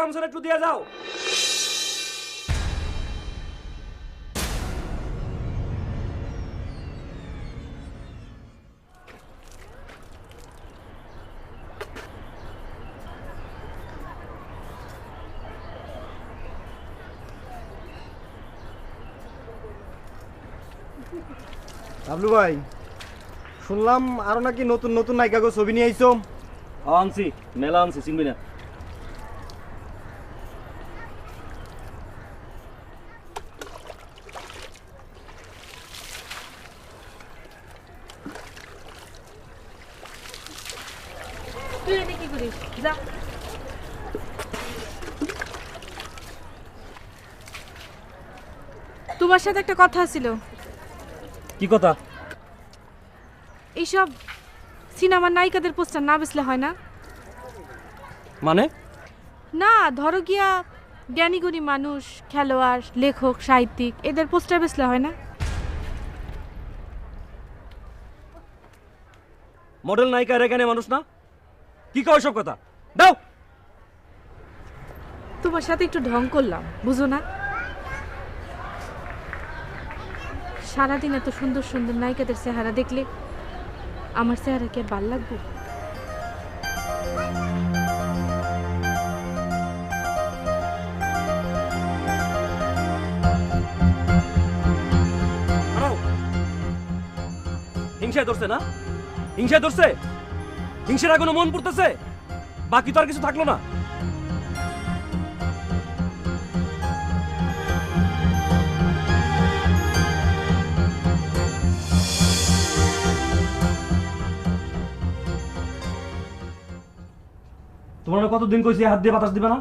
গামছাটা একটু দিয়ে যাও। বাবলু ভাই, শুনলাম আরো নাকি নতুন নতুন নায়িকা ছবি নিয়ে আইছো। আনছি, মেলা আনছি, চিনবি না? তুই এনে কি করিস? যা। তোমার সাথে একটা কথা ছিল। কি কথা? এইসব সিনেমার নায়িকাদের পোস্টার না বেচলে হয় না? মানে? না, ধরো গিয়া জ্ঞানীগুণী মানুষ, খেলোয়াড়, লেখক, সাহিত্যিক এদের পোস্টার বেচলে হয় না? মডেল নায়িকা এর এখানে মানুষ না? কি কও সব কথা? দাও। তোমার সাথে একটু ঢং করলাম, বুঝো না? সারাদিন এত সুন্দর সুন্দর নায়িকাদের চেহারা দেখলে আমার চেহারা কি আর ভাল লাগবে? হিংসায় ধরছে না? হিংসায় ধরছে? হিংসার এখনো মন পড়তেছে? বাকি তো আর কিছু থাকলো না। তোমার কতদিন কইছি হাত দিয়ে বাতাস দিবে না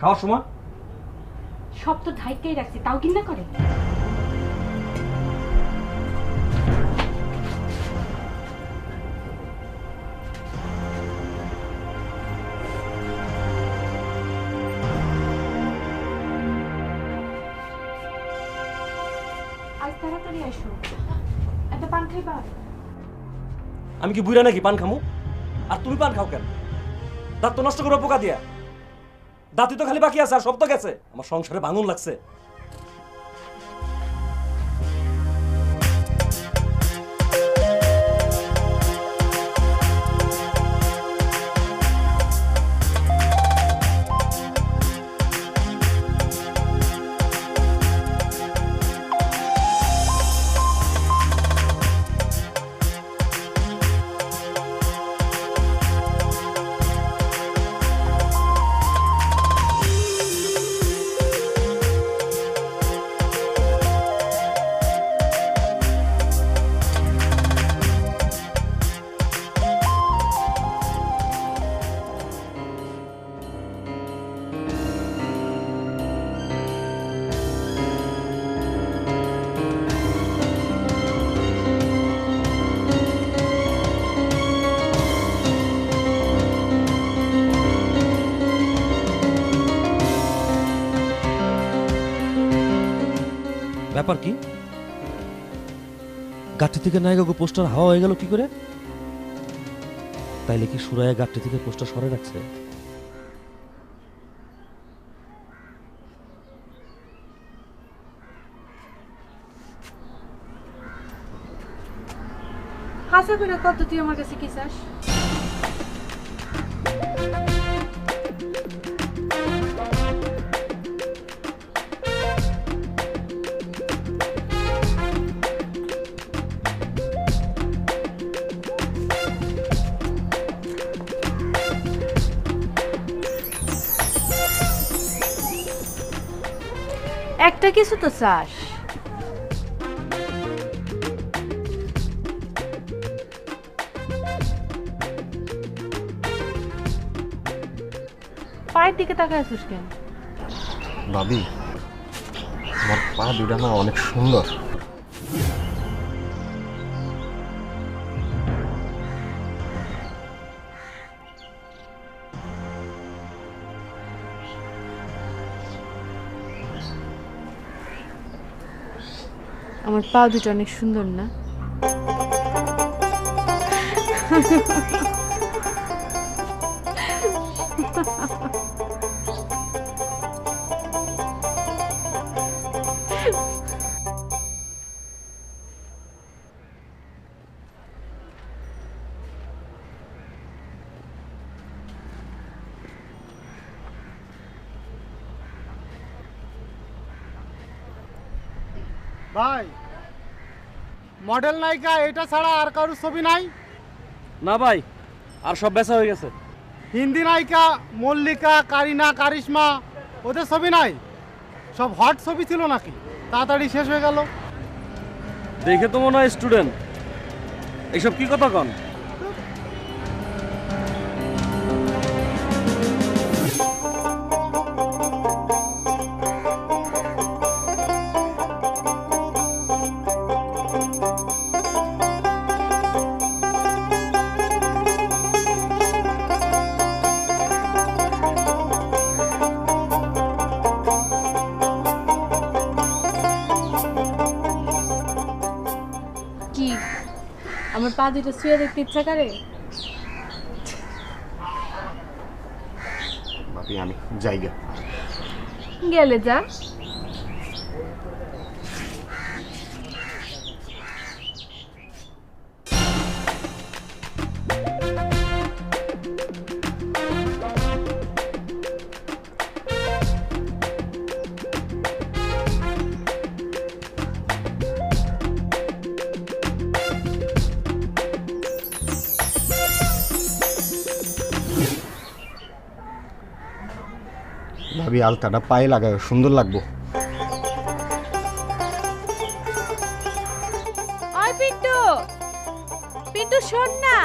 খাওয়ার সময়? সব তো ঢাইকাই রাখছি, তাও কিনা করে। আজ তাড়াতাড়ি আসো, একটা পান খাইবা? আমি কি বুইরা নাকি পান খামু? আর তুমি পান খাও কেন? দাঁত তো নষ্ট করো পোকা দিয়া। দাঁতই তো খালি বাকি আছে, আর সব তো গেছে। আমার সংসারে ভাঙন লাগছে। ব্যাপার কি? গাঠি থেকে নায়িকা পোস্টার হাওয়া হয়ে গেল কি করে? তাইলে কি সুরায়া গাঠি থেকে পোস্টার সরে রাখছে? হাসা করে কত তুই আমার কাছে কি চাস? একটা কিছু তো চাস। পায়ের দিকে তাকায় আছিস কেন? ভাবি, আমার পা দুটা না অনেক সুন্দর। আমার পা দুটো অনেক সুন্দর না? ভাই মডেল নায়িকা এটা ছাড়া আর কারোর ছবি নাই? না ভাই, আর সব বেচা হয়ে গেছে। হিন্দি নায়িকা মল্লিকা, কারিনা, কারিশমা ওদের ছবি নাই? সব হট ছবি ছিল নাকি? তাড়াতাড়ি শেষ হয়ে গেল। দেখে তো মনে হয় স্টুডেন্ট। এইসব কি কথা কন? কি আমার পা দুটো শুয়ে দেখতে ইচ্ছা করে? ভাবি আমি জায়গা। গেলে যা। ভাবি আলতাটা পায়ে লাগায় সুন্দর লাগবো। ওই পিন্টু, পিন্টু শোন না।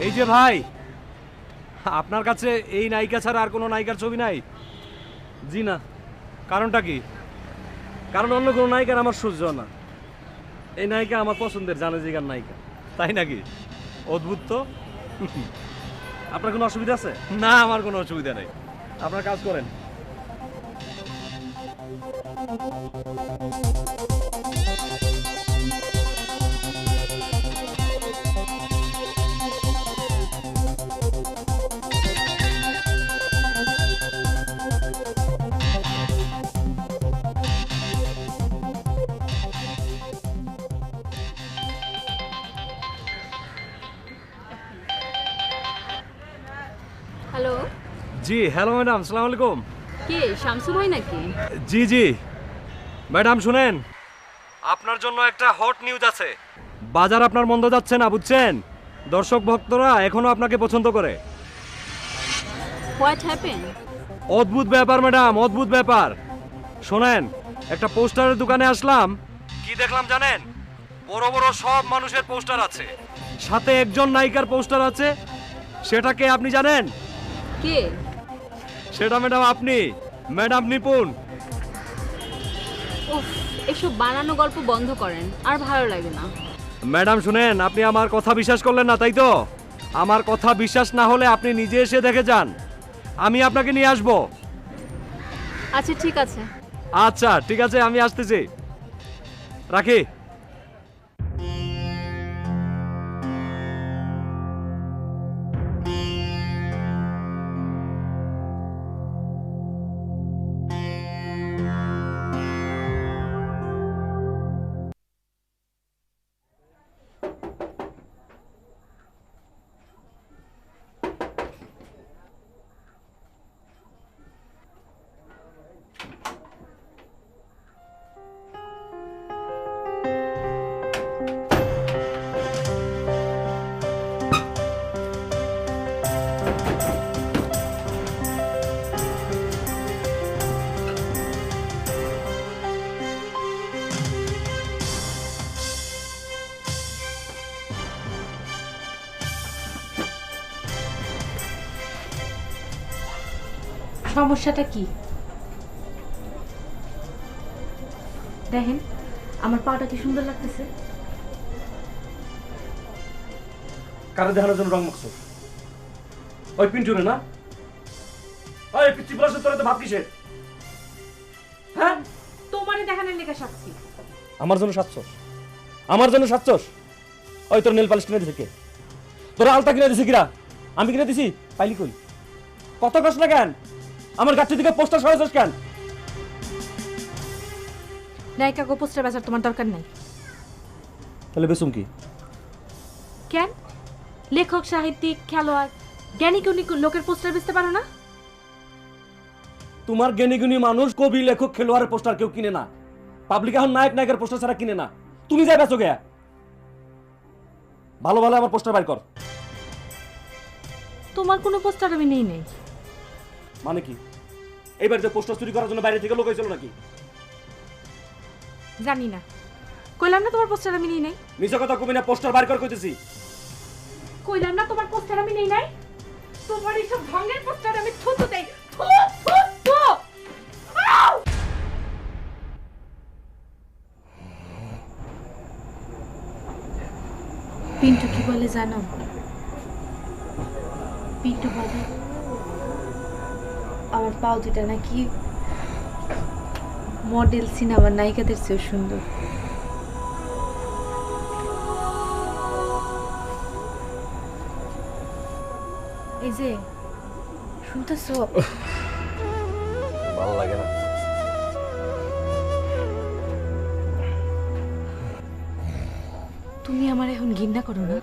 এই যে ভাই, আপনার কাছে এই নায়িকা ছাড়া আর কোনো নায়িকার ছবি নাই? জি না। কারণটা কি? কারণ অন্য কোনো নায়িকার আমার সহ্য না। এই নায়িকা আমার পছন্দের, জানে জিগার নায়িকা। তাই নাকি? অদ্ভুত তো। আপনার কোনো অসুবিধা আছে? না, আমার কোনো অসুবিধা নেই। আপনার কাজ করেন। হ্যালো, জি হ্যালো ম্যাডাম, সালাম আলাইকুম। কে শামসু ভাই নাকি? জি জি ম্যাডাম, শুনেন, আপনার জন্য একটা হট নিউজ আছে। বাজার আপনার মন্দ যাচ্ছে না, বুঝছেন? দর্শক ভক্তরা এখনো আপনাকে পছন্দ করে। What happen? অদ্ভুত ব্যাপার ম্যাডাম, অদ্ভুত ব্যাপার। শোনেন, একটা পোস্টারের দোকানে আসলাম, কি দেখলাম জানেন? বড় বড় সব মানুষের পোস্টার আছে, সাথে একজন নায়িকার পোস্টার আছে। সেটা কে আপনি জানেন? কে? সেটা ম্যাডাম আপনি, ম্যাডাম নিপুণ। উফ, এসব বানানো গল্প বন্ধ করেন, আর ভালো লাগে না। ম্যাডাম শুনেন, আপনি আমার কথা বিশ্বাস করলেন না, তাই তো? আমার কথা বিশ্বাস না হলে আপনি নিজে এসে দেখে যান, আমি আপনাকে নিয়ে আসবো। আচ্ছা ঠিক আছে। আচ্ছা ঠিক আছে, আমি আসতেছি, রাখি। সমস্যাটা কি দেখেন, আমার পাটা কি সুন্দর লাগতেছে। কারে দেখানোর জন্য রং মাখছো? ওই পিন্টুরে না? ওই পিচ্চি বলার তোরা তো ভাব কিসের? হ্যাঁ, তোমারই দেখানোর লেখা সাক্ষী। আমার জন্য সাজছস? আমার জন্য সাজছস? ওই তোর নেল পালিশ কিনে দিছে কে? তোরা আলতা কিনে দিছি কিরা? আমি কিনে দিছি? পাইলি কই? কত কস না কেন? আমার গাছটি দিকে পোস্টার সরাইছস কেন? নায়িকা গো পোস্টার বেচার তোমার দরকার নাই। তাহলে বেসুম কি? কেন? লেখক, সাহিত্যিক, খেলোয়াড়, জ্ঞানী গুণী লোকের পোস্টার বেচতে পারো না? তোমার জ্ঞানী মানুষ, কবি, লেখক, খেলোয়াড়ের পোস্টার কেউ কিনে না। পাবলিক এখন নায়ক নায়কের পোস্টার ছাড়া কিনে না। তুমি যাই বেচো গে। ভালো ভালো আমার পোস্টার বাইর কর। তোমার কোনো পোস্টার আমি নেই নাই। মানে কি? এইবার যে পোস্টার চুরি করার জন্য বাইরে থেকে লোক হয়েছিল নাকি? জানি না, কইলাম না তোমার পোস্টার আমি নেই নাই। মিছা কথা কবি না, পোস্টার বাইর কর কইতেছি। কইলাম না তোমার পোস্টার আমি নেই নাই। তোমার এইসব ঢঙ্গের পোস্টার আমি থুতু দেই। থু থু থু। আউ! পিন্টু কি বলে জানো? পিন্টু বলে আমার পাও দুটা নাকি মডেল সিনেমার নায়িকাদের চেয়েও সুন্দর। এই যে শুনতেছো? ভালো লাগে না। তুমি আমার এখন ঘৃণা করো না?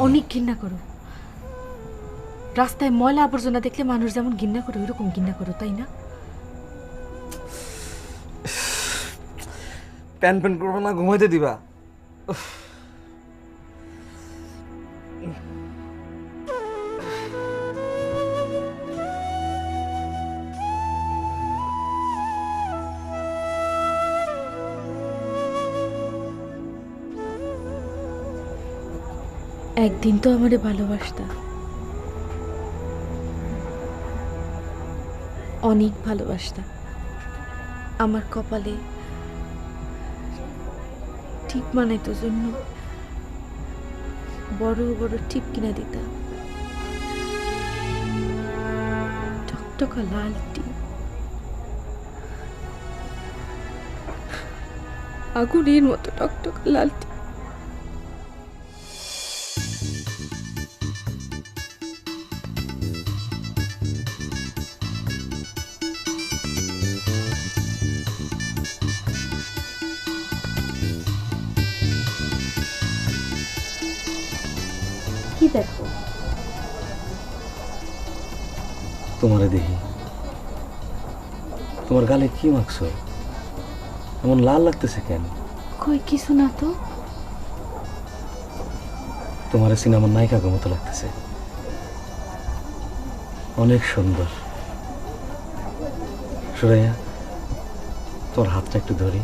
অনেক ঘৃণা করো। রাস্তায় ময়লা আবর্জনা দেখলে মানুষ যেমন ঘৃণা করে ওইরকম ঘৃণা করো, তাই না? প্যান প্যান করবো না, ঘুমাইতে দিবা? একদিন তো আমারে ভালোবাসতা, অনেক ভালোবাসতা। আমার কপালে টিপ মানাইতো জন্য বড় বড় টিপ কিনা দিতা, টকটকা লাল টিপ, আগুনের মতো টকটকা লাল টিপ। কি দেখো? তোমারে দেখি। তোমার গালে কি মাখছো? এমন লাল লাগতেছে কেন? কই কিছু না তো। তোমার সিনেমার নায়িকার মতো লাগতেছে, অনেক সুন্দর। সুরাইয়া, তোর হাতটা একটু ধরি।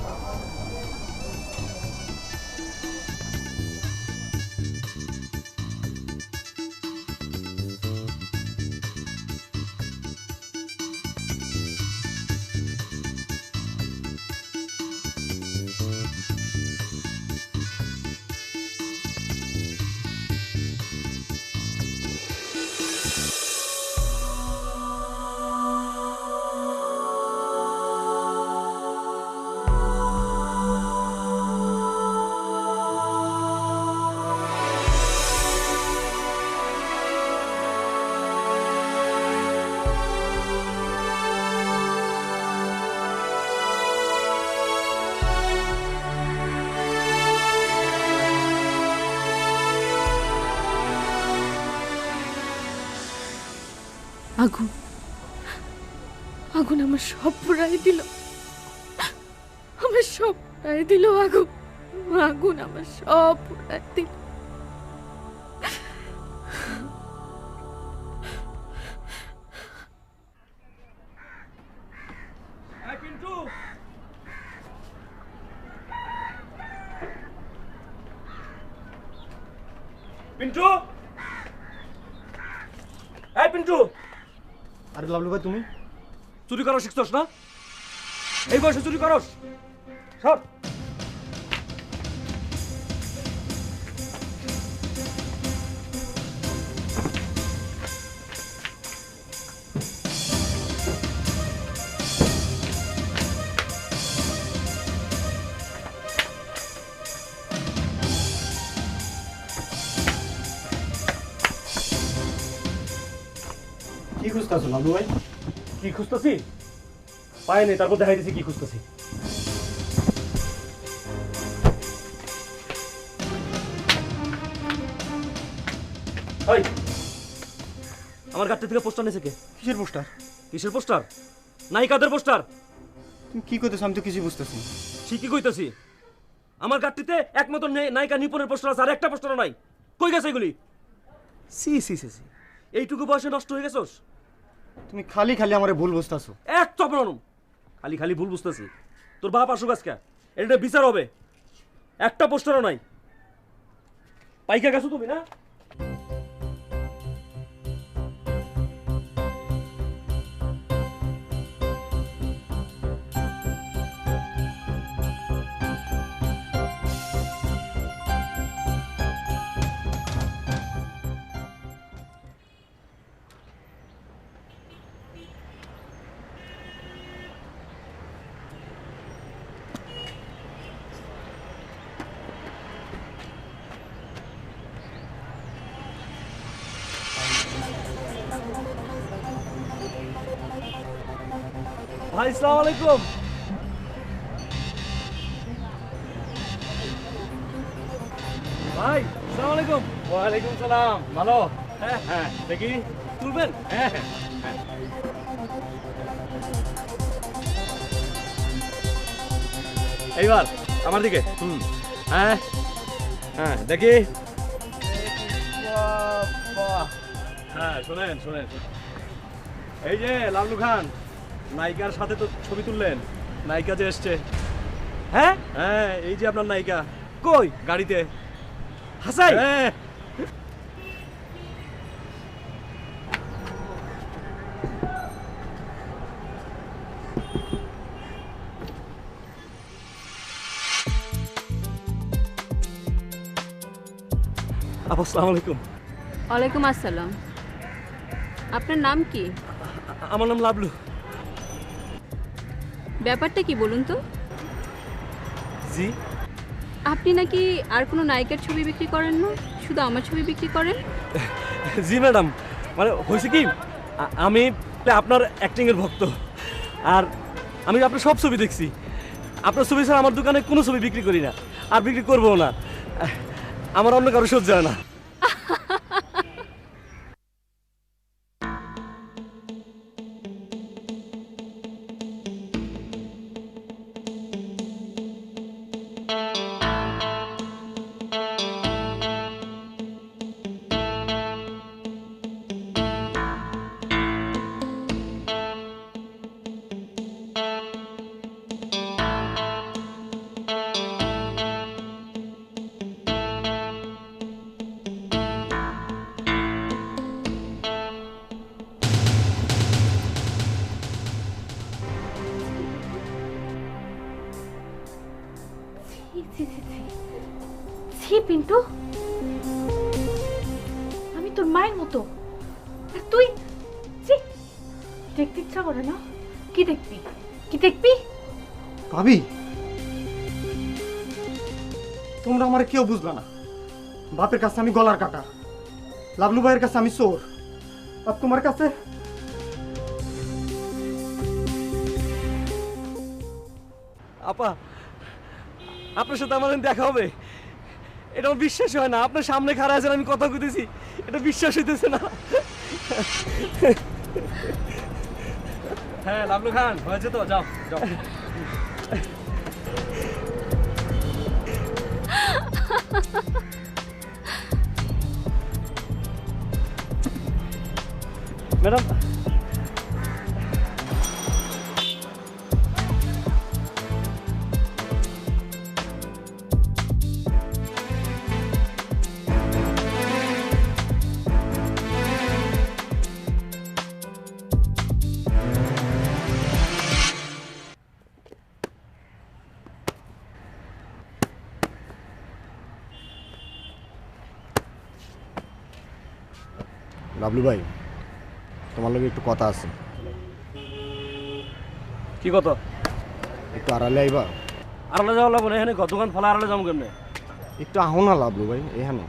আগুন, আগুন আমার সব পুরাই দিল, আমার সব পুরাই দিল। আগুন, আগুন আমার সব পুরাই দিল। এই পিন্টু, পিন্টু, এই পিন্টু, আরে লাভলু ভাই তুমি? চুরি করো শিখছস না? এই বয়সে চুরি করস? সর। কি খুঁজতেছো লালু ভাই? কি খুঁজতেছি পাইনি, তারপর দেখাই দিছি কি খুঁজতেছি। ওই আমার গাড়ি থেকে পোস্টার নিয়েছে কে? কিসের পোস্টার? কিসের পোস্টার? নায়িকাদের পোস্টার। তুমি কি করতেছো? আমি তো কিছু বুঝতেছি না। ঠিকই কইতাছি, আমার গাড়িতে একমাত্র নায়িকা নিপুণের পোস্টার আছে, আর একটা পোস্টারও নাই। কই গেছে এগুলি? সি সি সি সি, এইটুকু বয়সে নষ্ট হয়ে গেছস? তুমি খালি খালি আমারে ভুল বুঝতেছো। এক চপরানুম, খালি খালি ভুল বুঝতেছি। তোর বাপ আসুক আজকে, এটা বিচার হবে। একটা পোস্টারও নাই। পাইকা গেছো তুমি না? ভাই আসসালামু আলাইকুম। ভাই আসসালামু আলাইকুম। ওয়ালাইকুম সালাম। ভালো? হ্যাঁ হ্যাঁ, দেখি তুলবেন। হ্যাঁ হ্যাঁ। এইবার আমার দিকে। হ্যাঁ হ্যাঁ, দেখি। হ্যাঁ শোনেন শোনেন, এই যে লালু খান নায়িকার সাথে তো ছবি তুললেন, নায়িকা যে এসছে। হ্যাঁ হ্যাঁ, এই যে আপনার নায়িকা। কই? গাড়িতে। হাসাই। হ্যাঁ আপু আসসালামু আলাইকুম। ওয়ালাইকুম আসসালাম। আপনার নাম কি? আমার নাম লাবলু। ব্যাপারটা কি বলুন তো? জি? আপনি নাকি আর কোনো নায়িকার ছবি বিক্রি করেন না, শুধু আমার ছবি বিক্রি করেন? জি ম্যাডাম, মানে হয়েছে কি, আমি আপনার অ্যাক্টিংয়ের ভক্ত, আর আমি আপনার সব ছবি দেখছি। আপনার ছবি ছাড়া আমার দোকানে কোনো ছবি বিক্রি করি না, আর বিক্রি করবো না। আমার অন্য কারো সহ্য হয় না। ছি পিন্টু, আমি তোর মায়ের মতো, আর তুই ছি, দেখতে ইচ্ছা করে না? কি দেখবি? কি দেখবি? ভাবি, তোমরা আমার কেউ বুঝলা না। বাপের কাছে আমি গলার কাটা, লাবলু ভাইয়ের কাছে আমি চোর, আর তোমার কাছে আপা, আপনার সাথে আমার দেখা হবে, এটা আমার বিশ্বাস হয় না। আপনার সামনে খাড়া আছেন, আমি কথা কইতেছি, এটা বিশ্বাস হইতেছে না। হ্যাঁ লাবলু খান, হয়েছে তো, যাও যাও। ম্যাডাম, লাবলু ভাই, তোমার লগে একটু কথা আছে। কি কথা? একটু আড়ালে আইবা? আড়ালে যাওয়া লাগবো না, এখানে দোকান ফলা আড়ালে যাবো কেমনে? একটু আহো না লাবলু ভাই, এখানে।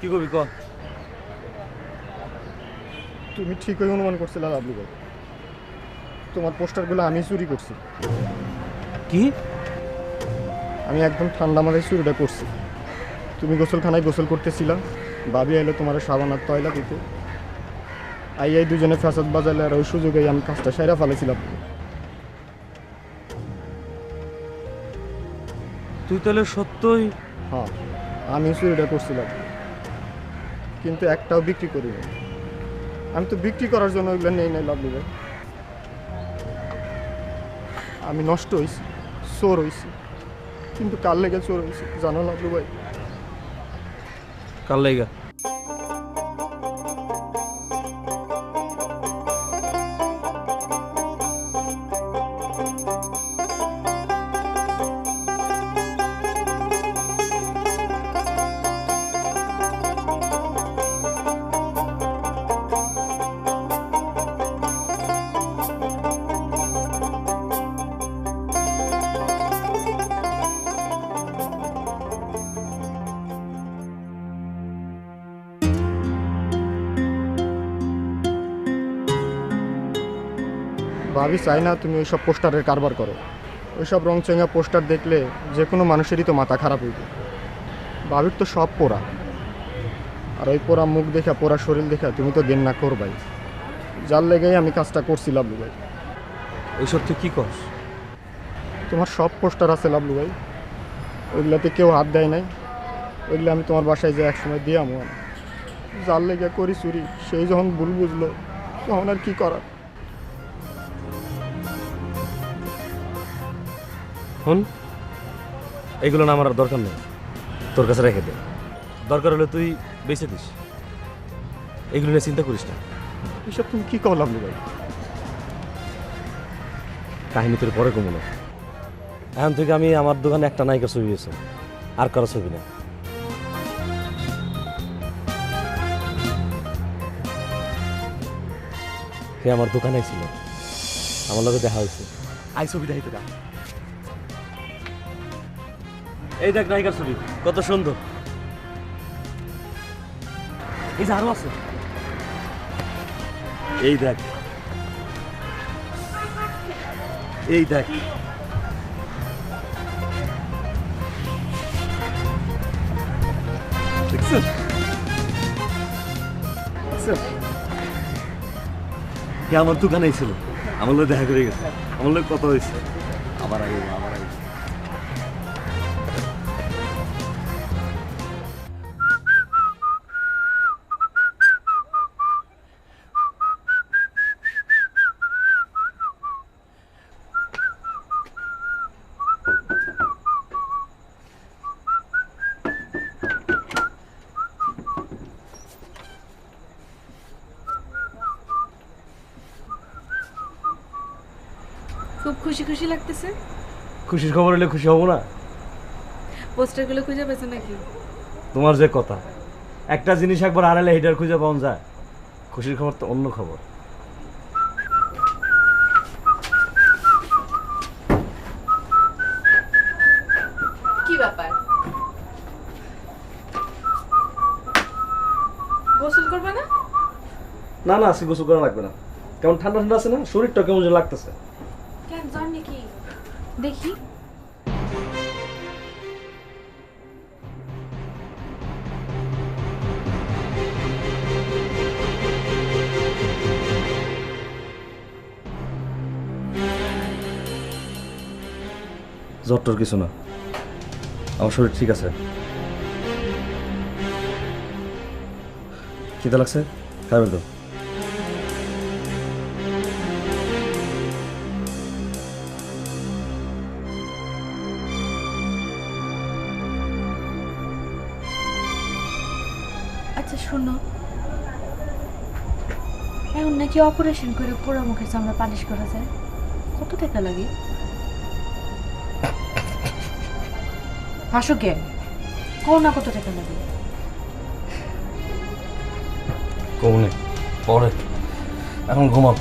কি করবি ক? তুমি ঠিকই অনুমান করছিলে লাভলু ভাই, তোমার পোস্টারগুলো আমি চুরি করছি। কি? আমি একদম ঠান্ডা মাথায় চুরিটা করছি। তুমি গোসলখানায় গোসল করতেছিলা, ভাবি এলো তোমার সাবান আর তয়লা দিতে, এই দুজনে ফ্যাসাদ বাজালে, আর ওই সুযোগেই আমি কাজটা সাইরা ফেলেছিলাম। তুই তাহলে সত্যই? হ্যাঁ, আমি চুরিটা করছিলাম, কিন্তু একটাও বিক্রি করিনি। আমি তো বিক্রি করার জন্য ওইগুলো নেই নাই লাভলু ভাই। আমি নষ্ট হয়েছি, চোর হয়েছি, কিন্তু কার লেগে চোর হয়েছি জানো লাভলু ভাই? কার লাইগা? ভাবি চাই না তুমি ওইসব পোস্টারের কারবার করো। ওইসব রংচেঙ্গা পোস্টার দেখলে যে কোনো মানুষেরই তো মাথা খারাপ হইবে। ভাবির তো সব পোড়া, আর ওই পোড়া মুখ দেখা, পোড়া শরীর দেখা তুমি তো দেন না করবাই। যার লেগেই আমি কাজটা করছি লাভলু ভাই। এইসব তুই কি করস? তোমার সব পোস্টার আছে লাভলু ভাই, ওইগুলাতে কেউ হাত দেয় নাই। ওইগুলো আমি তোমার বাসায় যে একসময় দিয়ে আমি যার লেগে করি চুরি, সেই যখন ভুল বুঝলো তখন আর কি করার। শোন, এইগুলো না আমার আর দরকার নেই, তোর কাছে রেখে দে। দরকার হলে তুই বেঁচে দিস, এগুলো নিয়ে চিন্তা করিস না। এসব তুমি কি কও লাভলু ভাই? কাহিনী তোর পরে কমো না। এখন থেকে আমি আমার দোকানে একটা নায়িকার ছবি আছে, আর কারো ছবি না। সে আমার দোকানে ছিল, আমার লগে দেখা হয়েছে। আই ছবি দেখাইতে দেখ। এই দেখ নায়িকার ছবি, কত সুন্দর। এই যে আরো আছে, এই দেখ, এই দেখ। দেখছেন? দেখছেন? কে আমার দোকানেই ছিল, আমার লোক দেখা করে গেছে, আমার লোক কত হয়েছে। আবার আগে আবার আগে। খুব খুশি খুশি লাগতেছে। খুশির খবর হলে খুশি হব না? পোস্টারগুলো খুঁজে পেয়েছো নাকি? তোমার যে কথা, একটা জিনিস একবার হারালে হেটার খুঁজে পাওয়া যায়। খুশির খবর তো অন্য খবর। কি ব্যাপার, গোসল করবে না? না না, আজকে গোসল করা লাগবে না। কেমন ঠান্ডা ঠান্ডা আছে না, শরীরটা কেমন যে লাগতেছে। কেন, জ্বর নাকি? দেখি। জ্বর টর কিছু না, আমার শরীর ঠিক আছে। খিদে লাগছে, খাবে তো। আচ্ছা শোনো, এখন নাকি অপারেশন করে পোড়া মুখের চামড়া পালিশ করা যায়, কত টাকা লাগে? হাসো কেন, কও না কত টাকা লাগে? কমনে পরে, এখন ঘুমাও।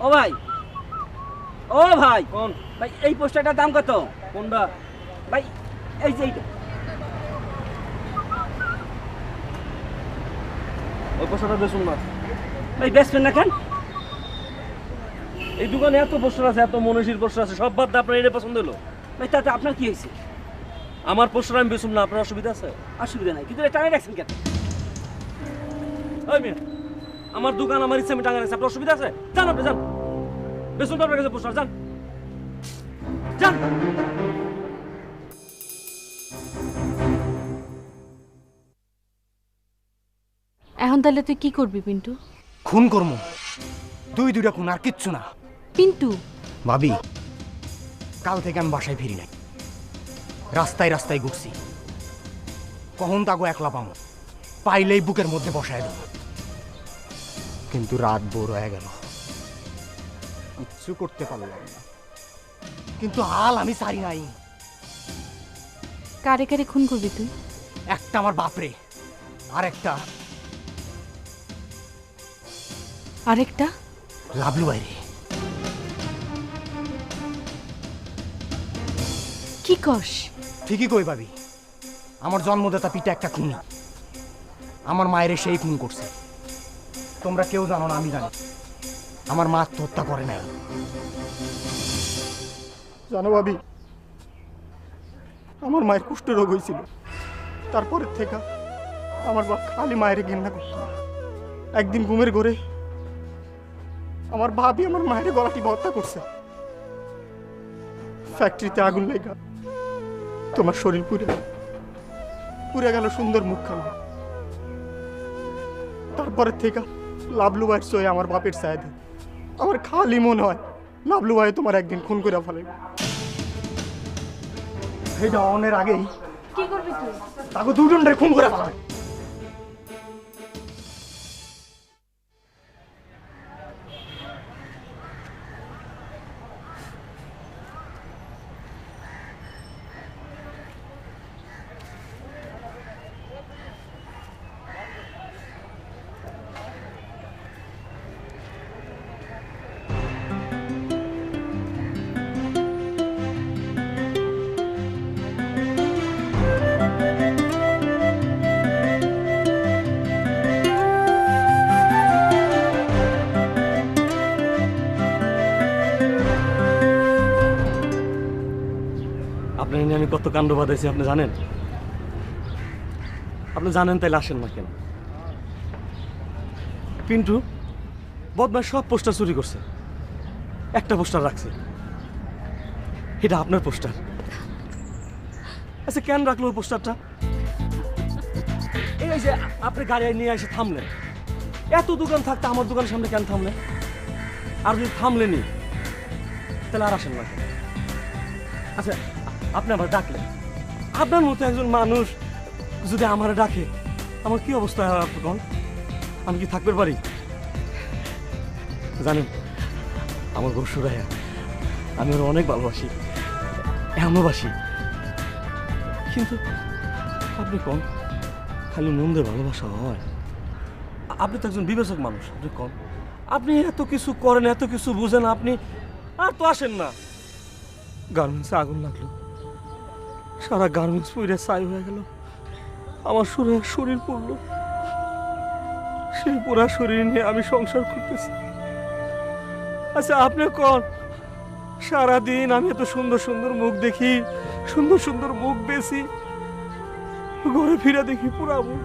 ও ভাই, ও ভাই, কোন ভাই এই পোস্টারটার দাম কত? কোনটা? ভাই এই যে এইটা। ওই পোস্টারটা বেচুন না। ভাই বেচবেন না কেন? এই দোকানে এত পোস্টার আছে, এত মনীষীর পোস্টার আছে, সব বাদ দিয়ে আপনার এটা পছন্দ হলো? ভাই তাতে আপনার কি হয়েছে? আমার পোস্টার আমি বেচুন না, আপনার অসুবিধা আছে? অসুবিধা নাই, কিন্তু এটা টানে রাখছেন কেন? ওই মেয়ে, আমার দোকান আমার ইচ্ছা আমি টাঙা রাখছি, আপনার অসুবিধা আছে? যান আপনি যান, বেচুন তো আপনার কাছে পোস্টার, যান যান। এখন তাহলে তুই কি করবি পিন্টু? খুন করবো, দুইটা খুন, আর কিচ্ছু না। পিন্টু, ভাবি, কাল থেকে আমি বাসায় ফিরি নাই, রাস্তায় রাস্তায় ঘুরছি, কখন তাগো একলা পামো, পাইলেই বুকের মধ্যে বসায় দেব, কিন্তু রাত ভোর হয়ে গেল, কিচ্ছু করতে পারলাম না, কিন্তু হাল আমি সারি নাই। কারে কারে খুন করবি তুই? একটা আমার বাপরে, আরেকটা? লাভলু বাইরে। কি কস? ঠিকই কই ভাবি, আমার জন্মদাতা পিতা একটা খুনি, আমার মায়ের সেই খুন করছে। তোমরা কেউ জানো না, আমি জানি। আমার মা আত্মহত্যা করে না। জানো ভাবি, আমার মায়ের কুষ্ঠরোগ হয়েছিল, তারপরের থেকে আমার বাপ খালি মায়ের ঘেন্না করত। একদিন ঘুমের ঘরে আমার ভাবি আমার মায়ের গলাটি হত্যা করছে। ফ্যাক্টরিতে আগুন লেগা তোমার শরীর পুড়ে গেল সুন্দর মুখখানা। তারপরের থেকে লাভলু ভাইয়ের সয়ে আমার বাপের সায়দে আমার খালি মনে হয় লাভলু ভাই তোমার একদিন খুন করে ফেলে। এটা অনের আগেই কি করবি তুই? তাকে দুজনের খুন করে ফেলাবে। আপনার নিয়ে আমি কত কাণ্ড বাঁধাইছি আপনি জানেন? আপনি জানেন তাইলে আসেন না কেন? পিন্টু বদমাস সব পোস্টার চুরি করছে, একটা পোস্টার রাখছে, এটা আপনার পোস্টার। আচ্ছা কেন রাখলো ওই পোস্টারটা? এই যে আপনি গাড়ি নিয়ে এসে থামলেন, এত দোকান থাকতে আমার দোকানের সামনে কেন থামলেন? আর যদি থামলেনি তাহলে আর আসেন না কেন? আচ্ছা আপনি আবার ডাকলেন, আপনার মতো একজন মানুষ যদি আমার ডাকে আমার কি অবস্থা হয় আপনি বল? আমি কি থাকতে পারি? জানেন আমার ঘর সুরাইয়া, আমি ওর অনেক ভালোবাসি, এমনও বাসি, কিন্তু আপনি কম খালি মন দিয়ে ভালোবাসা হয়? আপনি তো একজন বিবেচক মানুষ, আপনি কম, আপনি এত কিছু করেন, এত কিছু বুঝেন, আপনি আর তো আসেন না। গার্মেন্টসে আগুন লাগলো, সারা গার্মেন্টস পুড়ে ছাই হয়ে গেল, আমার শরীর পড়লো, সেই পুরা শরীর নিয়ে আমি সংসার করতেছি। আচ্ছা আপনি কোন সারাদিন আমি এত সুন্দর সুন্দর মুখ দেখি, সুন্দর সুন্দর মুখ বেশি, ঘরে ফিরে দেখি পুরা মুখ,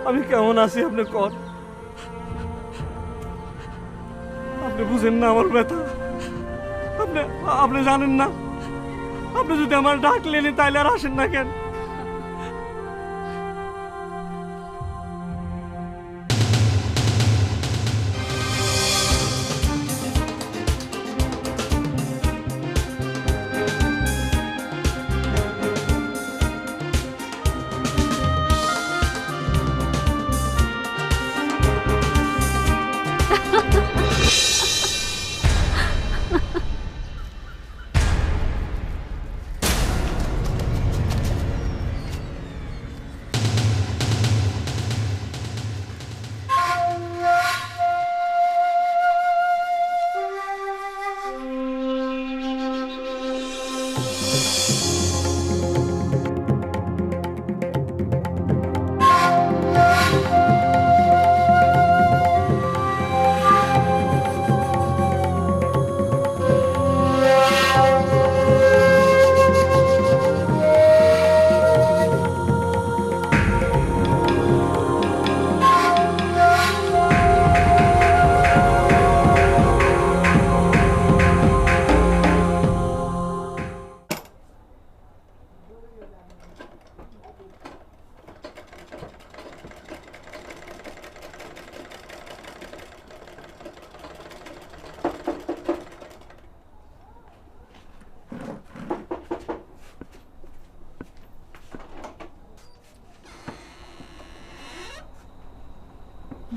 আমি কেমন আছি আপনি কোন? আপনি বুঝেন না আমার ব্যথা, আপনি জানেন না? আপনি যদি আমার ডাকলেনি তাইলে আর আসেন না কেন?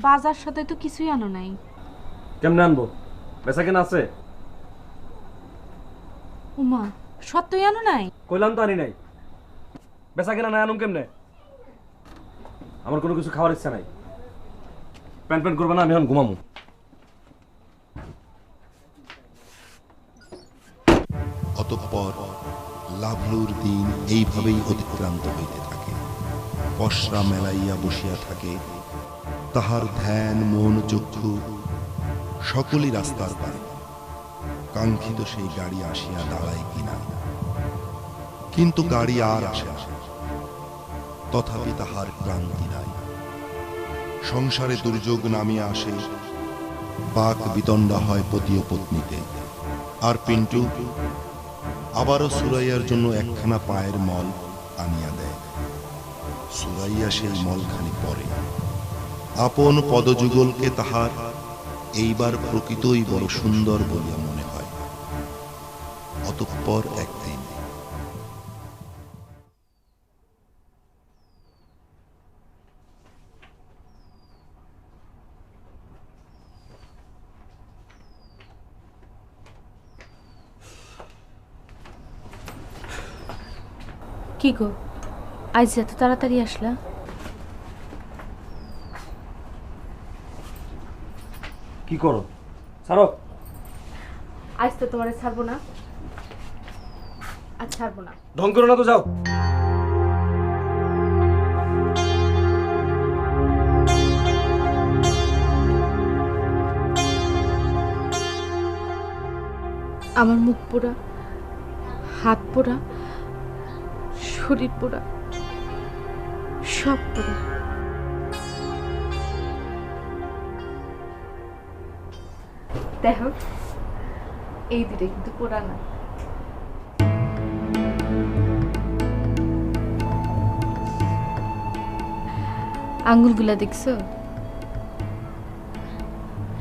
বাজার সাথে তো কিছুই আনো নাই। কেমনে আনবো? বেচা কেনা আছে? উমা, সত্যই আনো নাই? কইলাম তো আনি নাই। বেচা কেনা নাই আনুম কেমনে? আমার কোনো কিছু খাওয়ার ইচ্ছা নাই। প্যান প্যান করবে না, আমি এখন ঘুমামু। অতঃপর লাভলুর দিন এইভাবেই অতিক্রান্ত হইতে থাকে। পশরা মেলাইয়া বসিয়া থাকে, তাহার ধ্যান মন চক্ষু সকলই রাস্তার পারে। কাঙ্ক্ষিত সেই গাড়ি আসিয়া দাঁড়ায় কিনা, কিন্তু গাড়ি আর আসে না। তথাপি তাহার ক্লান্তি নাই। সংসারে দুর্যোগ নামিয়া আসে, বাক বিতণ্ডা হয় পতি ও পত্নীতে। আর পিন্টু আবারও সুরাইয়ার জন্য একখানা পায়ের মল আনিয়া দেয়। সুরাইয়া সেই মলখানি পরে। আপন পদযুগলকে তাহার এইবার প্রকৃতই বড় সুন্দর বলিয়া মনে হয়। অতঃপর একদিন কি গো, আজ এত তাড়াতাড়ি আসলা? কি করো? ছাড়ো। আজ তো তোমারে ছাড়বো না। আজ ছাড়বো না। ঢং করো না তো, যাও। আমার মুখ পোড়া, হাত পোড়া, শরীর পোড়া, সব পোড়া। দেখো, এই দুটো কিন্তু পোড়া না। আঙ্গুলগুলা দেখছো?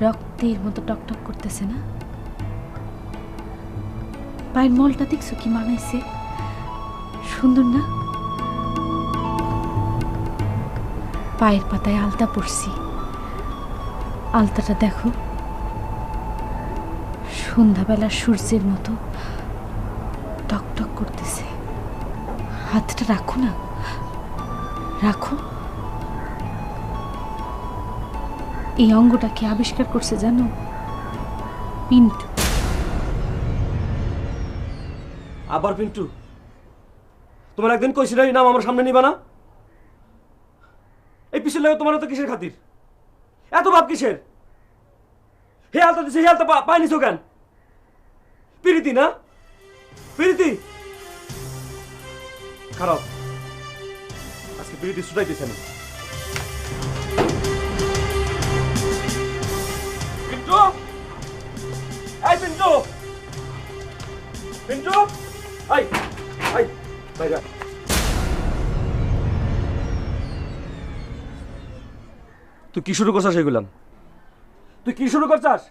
রক্তের মতো টকটক করতেছে না? পায়ের মলটা দেখছো কি মানাইছে? সুন্দর না? পায়ের পাতায় আলতা পরছি। আলতাটা দেখো, সন্ধ্যাবেলা সূর্যের মতো টকটক করতেছে। হাতটা রাখো না, রাখো। এই অঙ্গটা কি আবিষ্কার করছে জানো? পিন্টু। আবার পিন্টু? তোমার একদিন কইছিল এই নাম আমার সামনে নিবা না? এই পিছনে লাগে তোমার তো কিসের খাতির? এত ভাব কিসের? হে আলতা দিছে, হে আলতা পায় নিছো কেন? পিরিতি না? পিরিতি? খারাপ। আজকে পিরিতি ছুটাইতেছে না। পিন্টু! এই পিন্টু! পিন্টু! এই! এই! বাইরে। তুই কি শুরু করছাস এগুলান? তুই কি শুরু করছাস?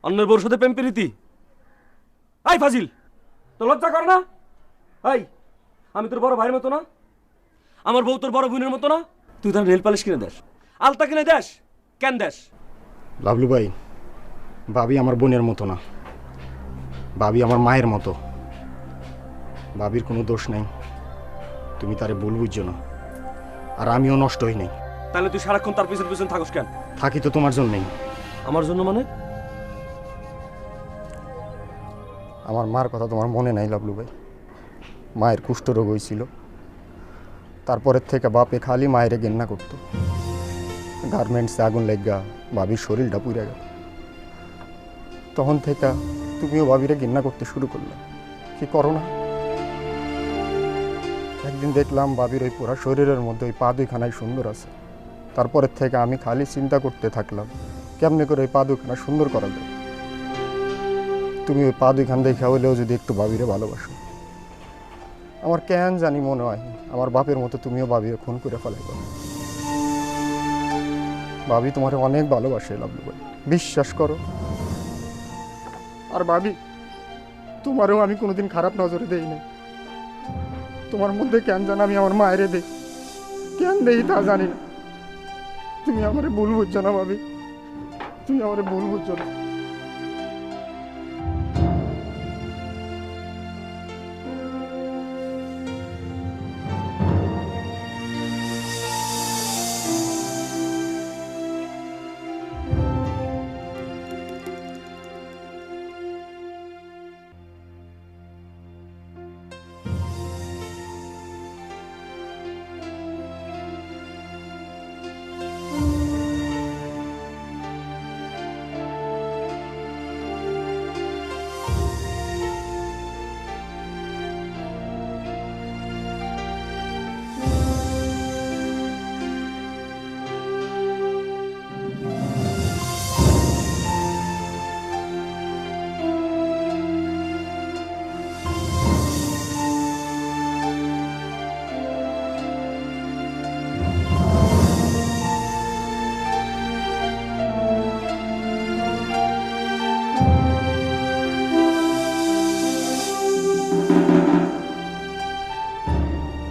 অন্যের বউর সাথে প্রেম প্রীতি? এই ফাজিল, তোর লজ্জা কর না? এই, আমি তোর বড় ভাইয়ের মতো না? আমার বউ তোর বড় বোনের মতো না? তুই তার রেল পালিশ কিনে দেস, আলতা কিনে দেস, কেন দেস? লাভলু ভাই, ভাবি আমার বোনের মতো না, ভাবি আমার মায়ের মতো। ভাবির কোনো দোষ নাই, তুমি তারে ভুল বুঝছো না। আর আমিও নষ্ট হই নাই। তাহলে তুই সারাক্ষণ তার পিছন পিছন থাকস কেন? থাকি তো তোমার জন্যই। আমার জন্য মানে? আমার মার কথা তোমার মনে নাই লাভলু ভাই? মায়ের কুষ্ঠরোগ হয়েছিল, তারপরের থেকে বাপে খালি মায়েরে ঘেন্না করতো। গার্মেন্টসে আগুন লেগা ভাবির শরীরটা পুড়ে গেল। তখন থেকে তুমিও ভাবিরে ঘেন্না করতে শুরু করলে। কি করো না? একদিন দেখলাম ভাবির ওই পুরা শরীরের মধ্যে ওই পা দুইখানায় সুন্দর আছে। তারপরের থেকে আমি খালি চিন্তা করতে থাকলাম কেমনে করে ওই পা দুইখানা সুন্দর করা যায়। তুমি ওই পা দুইখান দেখা হলেও যদি একটু ভাবিরে ভালোবাসো। আমার কেন জানি মনে হয় আমার বাপের মতো তুমিও ভাবিরে খুন করে ফেলাইব। ভাবি তোমার অনেক ভালোবাসে লাভলু ভাই, বিশ্বাস করো। আর ভাবি তোমারও আমি কোনোদিন খারাপ নজরে দেই না। তোমার মধ্যে কেন জানি আমি আমার মায়েরে দেই, কেন দেই তা জানি না। তুমি আমারে ভুল বুঝছো না ভাবি, তুমি আমারে ভুল বুঝছো না।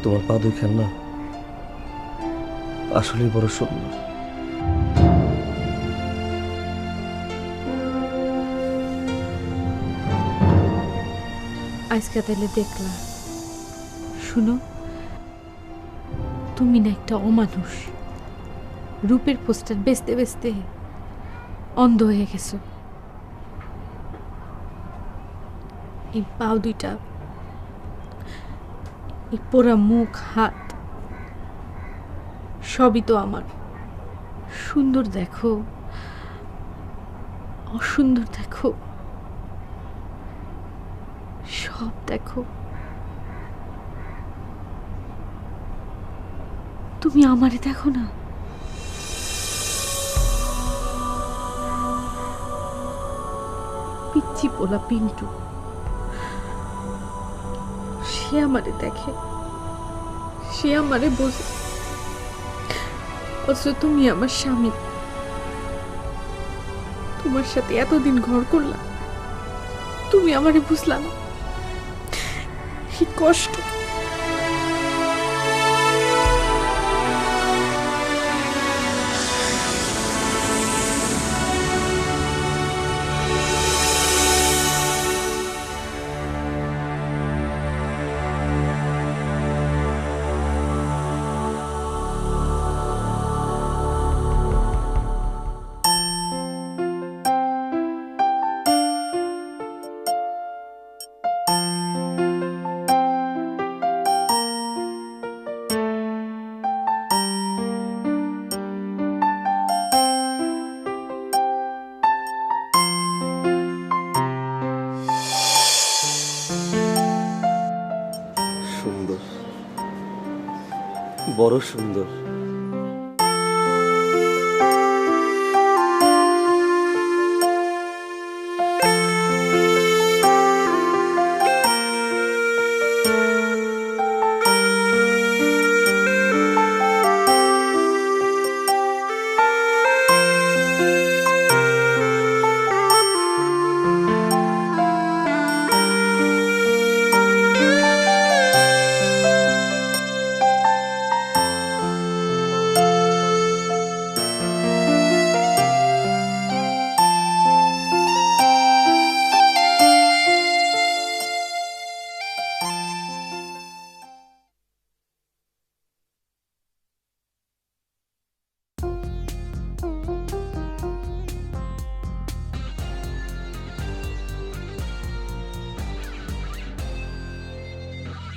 তোমার পা দুইখান না আসলেই বড় সুন্দর। আজকে তাহলে দেখলা, শুনো, তুমি না একটা অমানুষ, রূপের পোস্টার বেচতে বেচতে অন্ধ হয়ে গেছো। এই পাও দুইটা, এই পোড়া মুখ হাত সবই তো আমার। সুন্দর দেখো, অসুন্দর দেখো, সব দেখো। তুমি আমারে দেখো না। পিচ্ছি পোলা পিন্টু, সে আমারে দেখে, সে আমারে বোঝে, অথচ তুমি আমার স্বামী, তোমার সাথে এতদিন ঘর করলাম, তুমি আমারে বুঝলা না। কি কষ্ট। সুন্দর, বড় সুন্দর।